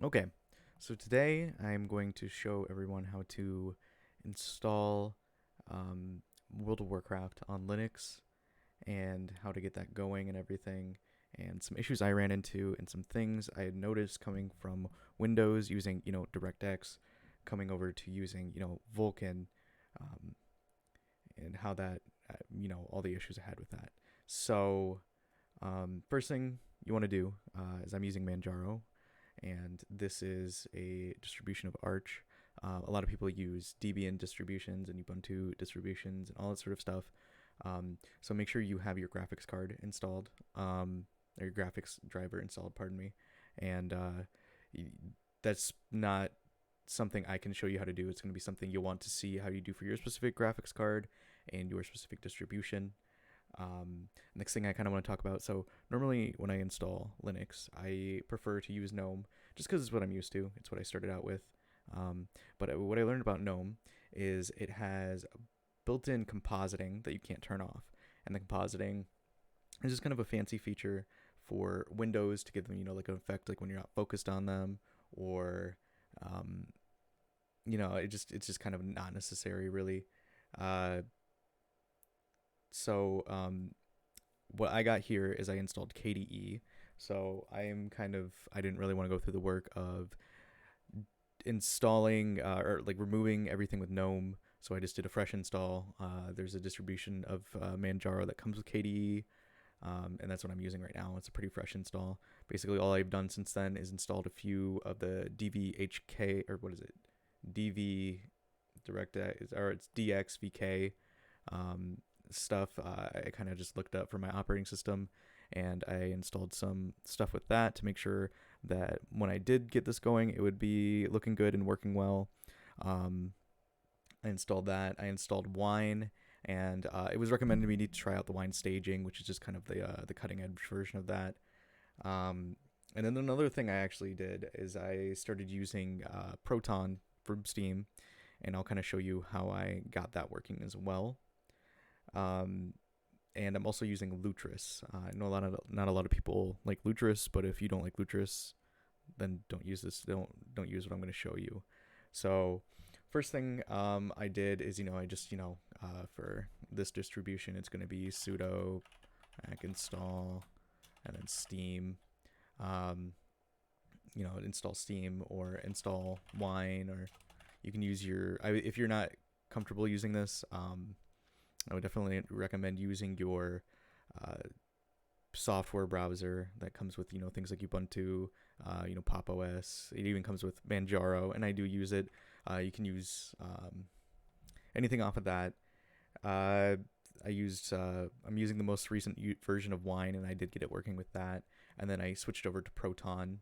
Okay, so today I'm going to show everyone how to install um, World of Warcraft on Linux and how to get that going and everything, and some issues I ran into and some things I had noticed coming from Windows using, DirectX, coming over to using, Vulkan, um, and how that, all the issues I had with that. So, first thing you want to do is I'm using Manjaro, and this is a distribution of Arch. A lot of people use Debian distributions and Ubuntu distributions and all that sort of stuff. So make sure you have your graphics card installed, or your graphics driver installed, pardon me. And that's not something I can show you how to do. It's going to be something you'll want to see how you do for your specific graphics card and your specific distribution. Next thing I kind of want to talk about. So normally when I install Linux, I prefer to use GNOME just because it's what I'm used to. It's what I started out with. But what I learned about GNOME is it has built-in compositing that you can't turn off, and the compositing is just kind of a fancy feature for Windows to give them, like an effect, like when you're not focused on them, or um, it's just kind of not necessary really. Uh, so what I got here is I installed KDE. So I didn't really want to go through the work of installing or like removing everything with GNOME. So I just did a fresh install. There's a distribution of Manjaro that comes with KDE, and that's what I'm using right now. It's a pretty fresh install. Basically, all I've done since then is installed a few of the DVHK, or what is it? DV DirectX, or it's DXVK um, stuff. I kind of just looked up for my operating system, and I installed some stuff with that to make sure that when I did get this going, it would be looking good and working well. Um, I installed that. I installed Wine, and it was recommended me to try out the Wine staging, which is just kind of the cutting edge version of that. And then another thing I actually did is I started using Proton from Steam, and I'll kind of show you how I got that working as well. Um, and I'm also using Lutris. I know not a lot of people like Lutris, but if you don't like Lutris, then don't use this. Don't use what I'm going to show you. So first thing I did is I just for this distribution it's going to be sudo install and then Steam. Um, install Steam or install Wine, or you can use if you're not comfortable using this. I would definitely recommend using your uh, software browser that comes with things like Ubuntu, Pop OS. It even comes with Manjaro, and I do use it. You can use anything off of that. Uh, I'm using the most recent version of Wine, and I did get it working with that. And then I switched over to Proton,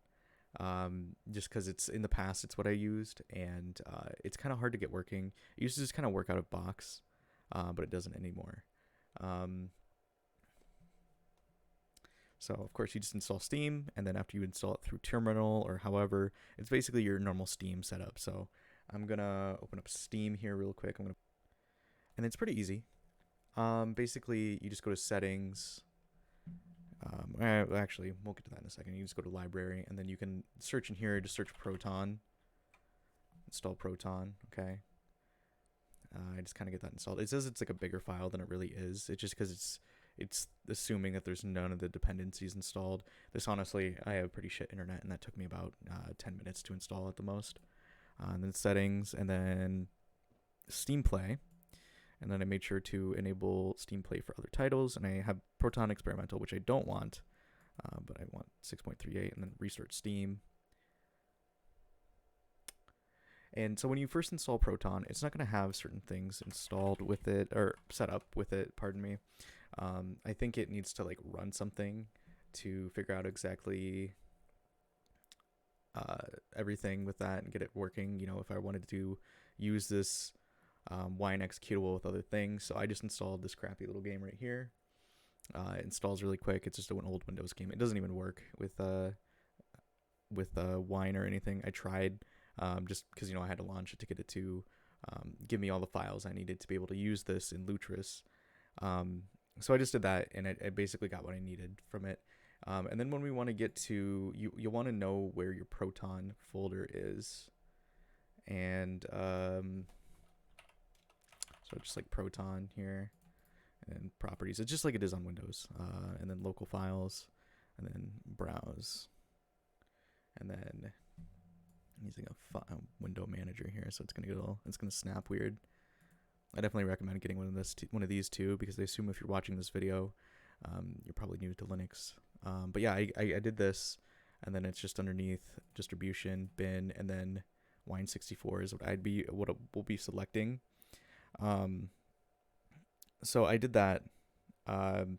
just because it's in the past it's what I used, and it's kind of hard to get working. It used to just kind of work out of box, but it doesn't anymore. Um, so of course you just install Steam, and then after you install it through Terminal or however, it's basically your normal Steam setup. So I'm gonna open up Steam here real quick. And it's pretty easy. Basically you just go to Settings. Actually, we'll get to that in a second. You just go to Library, and then you can search in here. Just search Proton. Install Proton. Okay. I just kind of get that installed. It says it's like a bigger file than it really is. It's just because it's assuming that there's none of the dependencies installed. This honestly, I have pretty shit internet, and that took me about 10 minutes to install at the most. And then Settings, and then Steam Play. And then I made sure to enable Steam Play for other titles, and I have Proton Experimental, which I don't want, but I want 6.38, and then restart Steam. And so when you first install Proton, it's not going to have certain things installed with it, or set up with it, pardon me. I think it needs to like run something to figure out exactly everything with that and get it working. If I wanted to use this Wine executable with other things. So I just installed this crappy little game right here. It installs really quick. It's just an old Windows game. It doesn't even work with Wine or anything. I tried just because I had to launch it to get it to give me all the files I needed to be able to use this in Lutris. So I just did that, and I basically got what I needed from it. And then when we want to get to, you'll want to know where your Proton folder is. And so just like Proton here, and properties. It's just like it is on Windows. And then local files, and then browse. And then I'm using a window manager here, so it's gonna snap weird. I definitely recommend getting one of these too, because I assume if you're watching this video, you're probably new to Linux. But yeah, I did this, and then it's just underneath distribution bin, and then Wine64 is what we'll be selecting. So I did that, and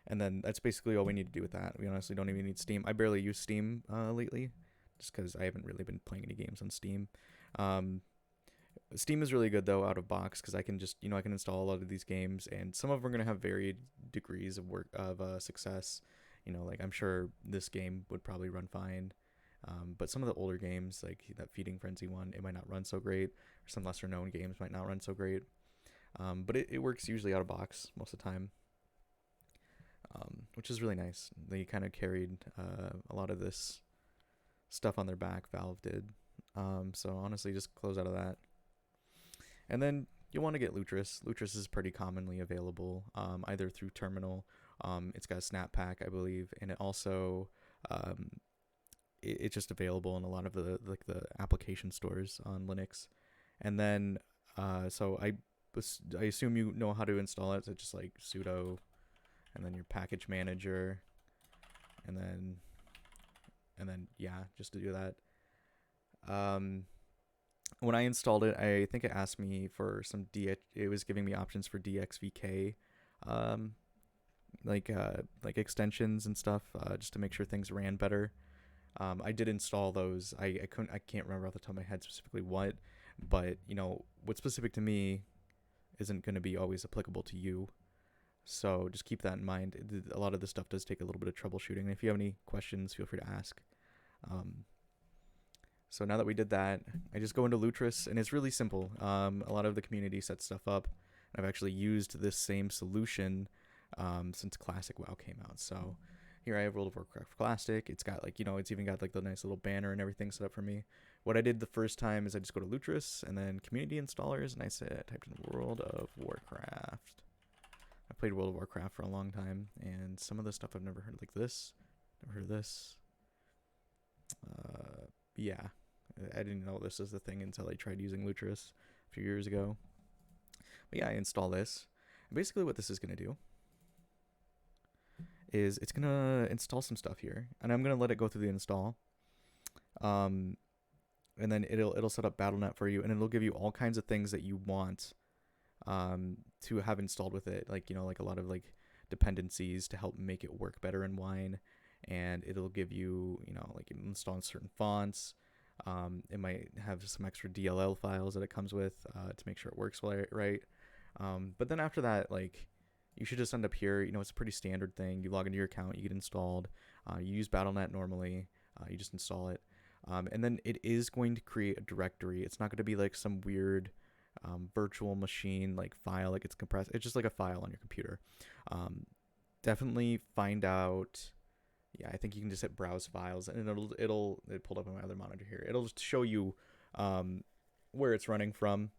then that's basically all we need to do with that. We honestly don't even need Steam. I barely use Steam lately, just because I haven't really been playing any games on Steam. Steam is really good though out of box, because I can just I can install a lot of these games, and some of them are going to have varied degrees of success. Like I'm sure this game would probably run fine, but some of the older games, like that Feeding Frenzy one, it might not run so great, or some lesser known games might not run so great. But it works usually out of box most of the time, which is really nice. They kind of carried a lot of this stuff on their back, Valve did. So honestly, just close out of that. And then you'll want to get Lutris. Lutris is pretty commonly available, either through terminal. It's got a snap pack, I believe, and it also it's just available in a lot of the application stores on Linux. And then so I assume you know how to install it. So just like sudo, and then your package manager, and then yeah, just to do that. When I installed it, I think it asked me for some it was giving me options for DXVK, like extensions and stuff, just to make sure things ran better. I did install those. I can't remember off the top of my head specifically what, but what's specific to me isn't going to be always applicable to you. So just keep that in mind. A lot of this stuff does take a little bit of troubleshooting. And if you have any questions, feel free to ask. So now that we did that, I just go into Lutris, and it's really simple. A lot of the community sets stuff up. I've actually used this same solution since Classic WoW came out. So here I have World of Warcraft Classic. It's got it's even got the nice little banner and everything set up for me. What I did the first time is I just go to Lutris and then community installers, and I typed in World of Warcraft. I played World of Warcraft for a long time, and some of the stuff I've never heard, like this. Never heard of this. Yeah, I didn't know this was the thing until I tried using Lutris a few years ago. But yeah, I install this. And basically what this is going to do is it's going to install some stuff here, and I'm going to let it go through the install. And then it'll set up BattleNet for you, and it'll give you all kinds of things that you want to have installed with it, like a lot of dependencies to help make it work better in Wine. And it'll give you install certain fonts. It might have some extra DLL files that it comes with to make sure it works right. But then after that, you should just end up here. It's a pretty standard thing. You log into your account, you get installed. You use BattleNet normally. You just install it. And then it is going to create a directory. It's not going to be like some weird virtual machine file that gets compressed. It's just like a file on your computer. Definitely find out. Yeah, I think you can just hit browse files, and it pulled up on my other monitor here. It'll just show you where it's running from.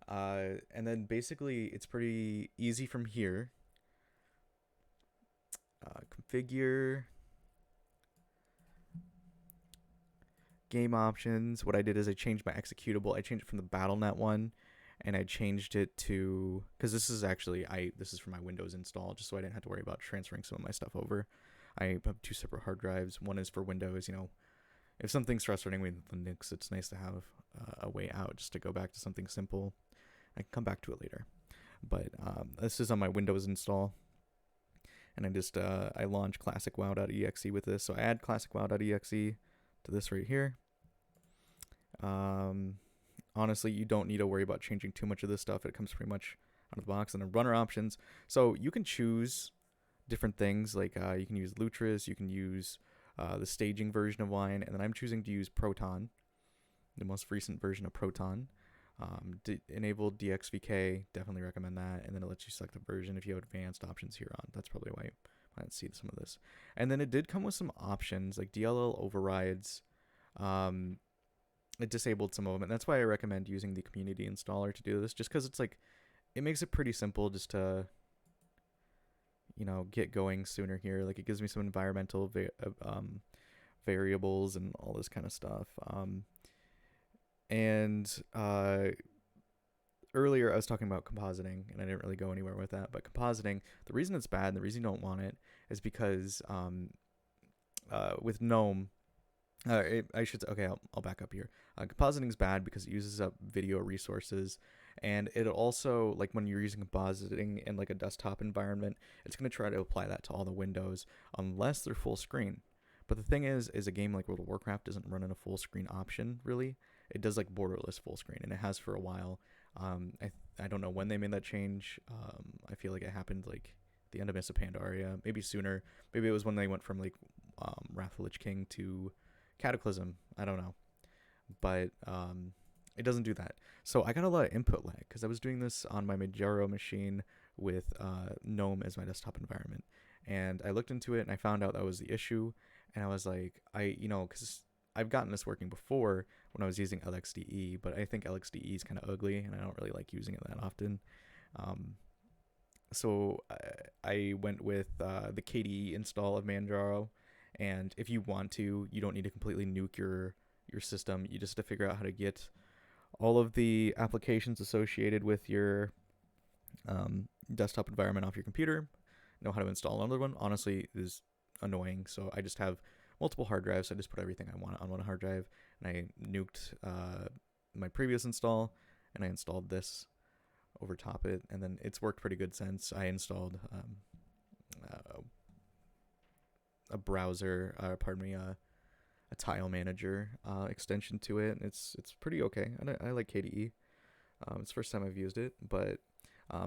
And then basically it's pretty easy from here. Configure game options. What I did is I changed my executable. I changed it from the BattleNet one, and I changed it to, because this is for my Windows install, just so I didn't have to worry about transferring some of my stuff over. I have two separate hard drives. One is for Windows. If something's frustrating with Linux, it's nice to have a way out, just to go back to something simple. I can come back to it later. But this is on my Windows install. And I just I launch classicwow.exe with this. So I add classicwow.exe to this right here. Honestly, you don't need to worry about changing too much of this stuff. It comes pretty much out of the box. And then runner options. So you can choose different things, you can use Lutris, you can use the staging version of Wine, and then I'm choosing to use Proton, the most recent version of Proton. Enable DXVK, definitely recommend that, and then it lets you select the version if you have advanced options here on. That's probably why Let's see some of this. And then it did come with some options like DLL overrides. Um, it disabled some of them, and that's why I recommend using the community installer to do this, just because it's like it makes it pretty simple just to get going sooner here. Like it gives me some environmental variables and all this kind of stuff. And earlier I was talking about compositing, and I didn't really go anywhere with that. But compositing, the reason it's bad, and the reason you don't want it, is because with GNOME, I should okay, I'll back up here. Compositing is bad because it uses up video resources, and it also, like when you're using compositing in like a desktop environment, it's going to try to apply that to all the windows unless they're full screen. But the thing is a game like World of Warcraft doesn't run in a full screen option really. It does like borderless full screen, and it has for a while. I don't know when they made that change. I feel like it happened like the end of Mists of Pandaria, maybe sooner. Maybe it was when they went from like Wrath of the Lich King to Cataclysm. I don't know, but it doesn't do that. So I got a lot of input lag because I was doing this on my Manjaro machine with GNOME as my desktop environment, and I looked into it and I found out that was the issue. And I was like, because I've gotten this working before when I was using LXDE, but I think LXDE is kind of ugly, and I don't really like using it that often. So I went with the KDE install of Manjaro, and if you want to, you don't need to completely nuke your system. You just have to figure out how to get all of the applications associated with your desktop environment off your computer, know how to install another one. Honestly, it is annoying, so I just have multiple hard drives. So I just put everything I want on one hard drive, and I nuked my previous install, and I installed this over top it, and then it's worked pretty good since. I installed a browser, a tile manager extension to it, and it's pretty okay. I like KDE. It's the first time I've used it, but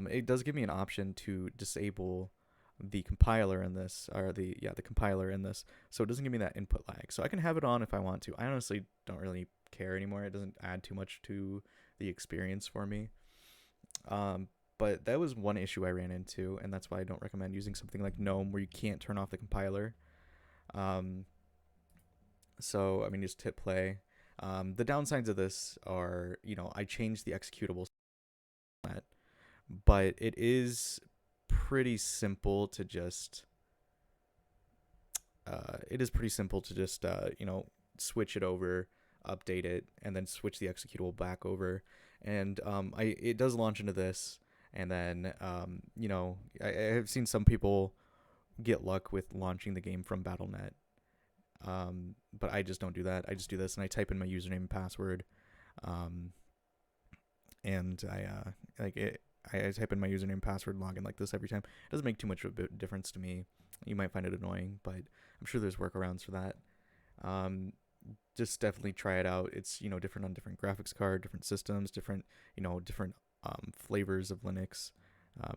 it does give me an option to disable the compiler in this, or the compiler in this, so it doesn't give me that input lag. So I can have it on if I want to. I honestly don't really care anymore. It doesn't add too much to the experience for me. But that was one issue I ran into, and that's why I don't recommend using something like GNOME where you can't turn off the compiler. So I mean, just hit play. The downsides of this are, I changed the executable, but it is pretty simple to just switch it over, update it, and then switch the executable back over. And it does launch into this, and then I have seen some people get luck with launching the game from Battle.net, but I just don't do that. I just do this, and I type in my username and password, and I type in my username and password, log in like this every time. It doesn't make too much of a difference to me. You might find it annoying, but I'm sure there's workarounds for that. Just definitely try it out. It's different on different graphics card, different systems, different flavors of Linux,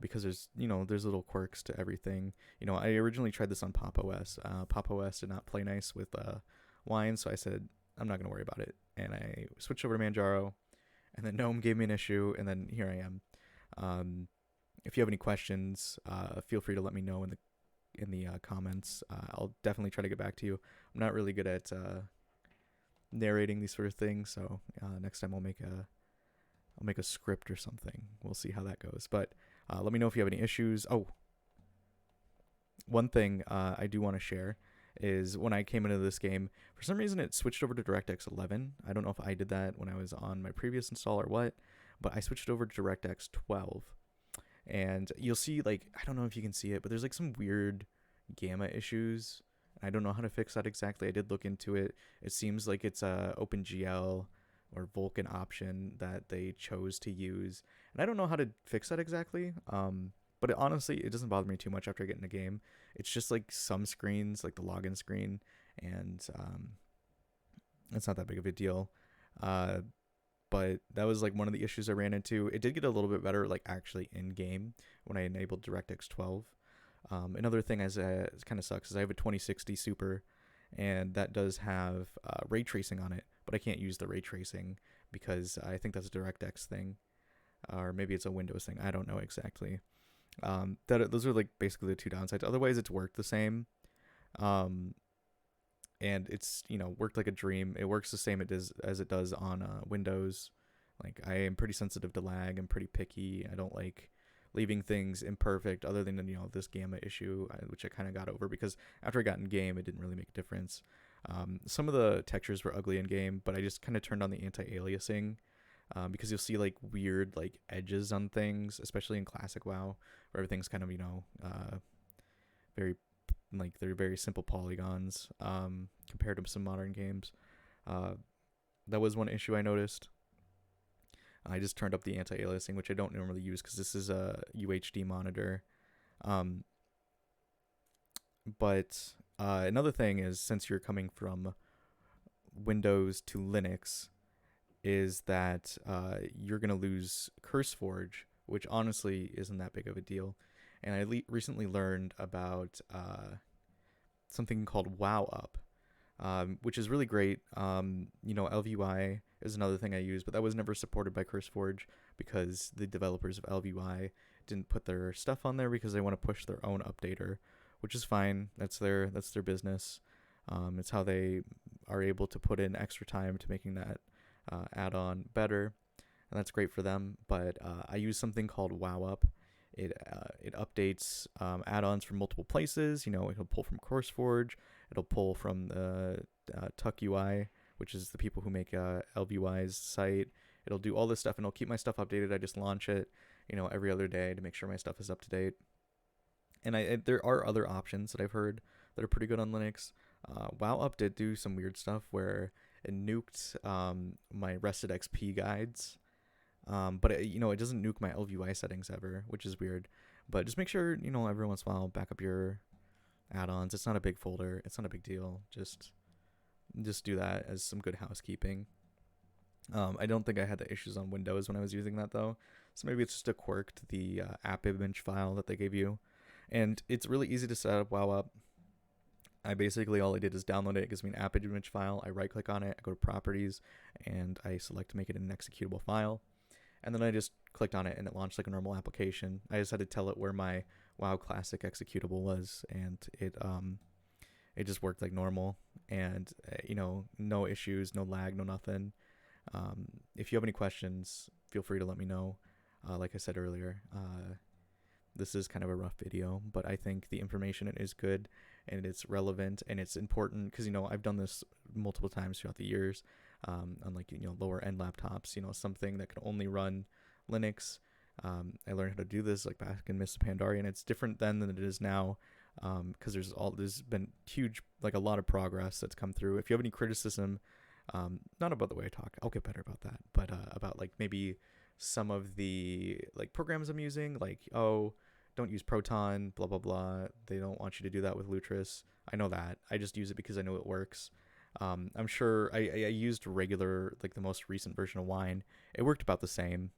because there's little quirks to everything. I originally tried this on Pop OS. Pop OS did not play nice with Wine, so I said I'm not gonna worry about it, and I switched over to Manjaro, and then GNOME gave me an issue, and then here I am. If you have any questions, feel free to let me know in the comments. I'll definitely try to get back to you. I'm not really good at narrating these sort of things, so next time I'll make a script or something. We'll see how that goes. But let me know if you have any issues. Oh, one thing I do want to share is when I came into this game, for some reason it switched over to DirectX 11. I don't know if I did that when I was on my previous install or what, but I switched over to DirectX 12. And you'll see, like, I don't know if you can see it, but there's like some weird gamma issues. I don't know how to fix that exactly. I did look into it. It seems like it's a OpenGL or Vulkan option that they chose to use, and I don't know how to fix that exactly. But honestly, it doesn't bother me too much after I get in the game. It's just like some screens, like the login screen, and it's not that big of a deal. But that was like one of the issues I ran into. It did get a little bit better, like actually in game when I enabled DirectX 12. Another thing it kind of sucks is I have a 2060 Super, and that does have ray tracing on it, but I can't use the ray tracing because I think that's a DirectX thing, or maybe it's a Windows thing. I don't know exactly. Those are like basically the two downsides. Otherwise, it's worked the same. Um, and it's worked like a dream. It works the same as it does on Windows. Like I am pretty sensitive to lag. I'm pretty picky. I don't like leaving things imperfect, other than this gamma issue, which I kind of got over because after I got in game, it didn't really make a difference. Some of the textures were ugly in game, but I just kind of turned on the anti-aliasing because you'll see like weird like edges on things, especially in classic WoW, where everything's kind of very like they're very simple polygons compared to some modern games. Uh, that was one issue I noticed. I just turned up the anti-aliasing, which I don't normally use because this is a UHD monitor. Um, but another thing is, since you're coming from Windows to Linux, is that you're going to lose CurseForge, which honestly isn't that big of a deal. And I recently learned about something called WowUp, which is really great. LVUI is another thing I use, but that was never supported by CurseForge because the developers of LVUI didn't put their stuff on there because they want to push their own updater, which is fine. That's their business. It's how they are able to put in extra time to making that add-on better, and that's great for them. But I use something called WowUp. It updates add-ons from multiple places. It'll pull from CurseForge. It'll pull from the Tuck UI, which is the people who make LVUI's site. It'll do all this stuff, and it'll keep my stuff updated. I just launch it, every other day to make sure my stuff is up to date. And there are other options that I've heard that are pretty good on Linux. WowUp did do some weird stuff where it nuked my rested XP guides. But it doesn't nuke my LVUI settings ever, which is weird. But just make sure, every once in a while, back up your add-ons. It's not a big folder. It's not a big deal. Just do that as some good housekeeping. I don't think I had the issues on Windows when I was using that, though. So maybe it's just a quirk to the app image file that they gave you. And it's really easy to set up WowUp. All I did is download it. It gives me an app image file. I right-click on it. I go to Properties, and I select to make it an executable file. And then I just clicked on it, and it launched like a normal application. I just had to tell it where my WoW Classic executable was, and it just worked like normal. And no issues, no lag, no nothing. If you have any questions, feel free to let me know. Like I said earlier, this is kind of a rough video, but I think the information is good and it's relevant and it's important because I've done this multiple times throughout the years. On like lower end laptops, something that can only run Linux. I learned how to do this like back in Mists of Pandaria, and it's different then than it is now, because there's been huge, like a lot of progress that's come through. If you have any criticism, not about the way I talk, I'll get better about that, but about like maybe some of the like programs I'm using, like don't use Proton, blah blah blah. They don't want you to do that with Lutris. I know that. I just use it because I know it works. I'm sure I used regular, like the most recent version of Wine. It worked about the same,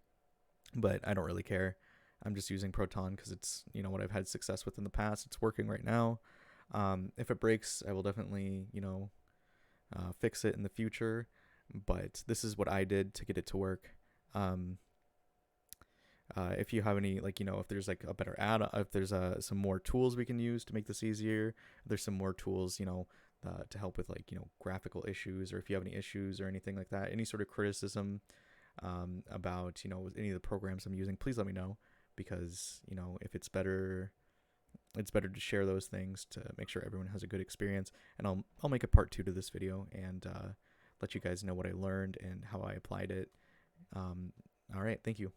but I don't really care. I'm just using Proton because it's what I've had success with in the past. It's working right now. If it breaks, I will definitely fix it in the future. But this is what I did to get it to work. If you have any, if there's like a better add, if there's some more tools we can use to make this easier, if there's some more tools, to help with graphical issues, or if you have any issues or anything like that, any sort of criticism about any of the programs I'm using, please let me know, because if it's better to share those things to make sure everyone has a good experience. And I'll make a part 2 to this video and let you guys know what I learned and how I applied it. All right, thank you.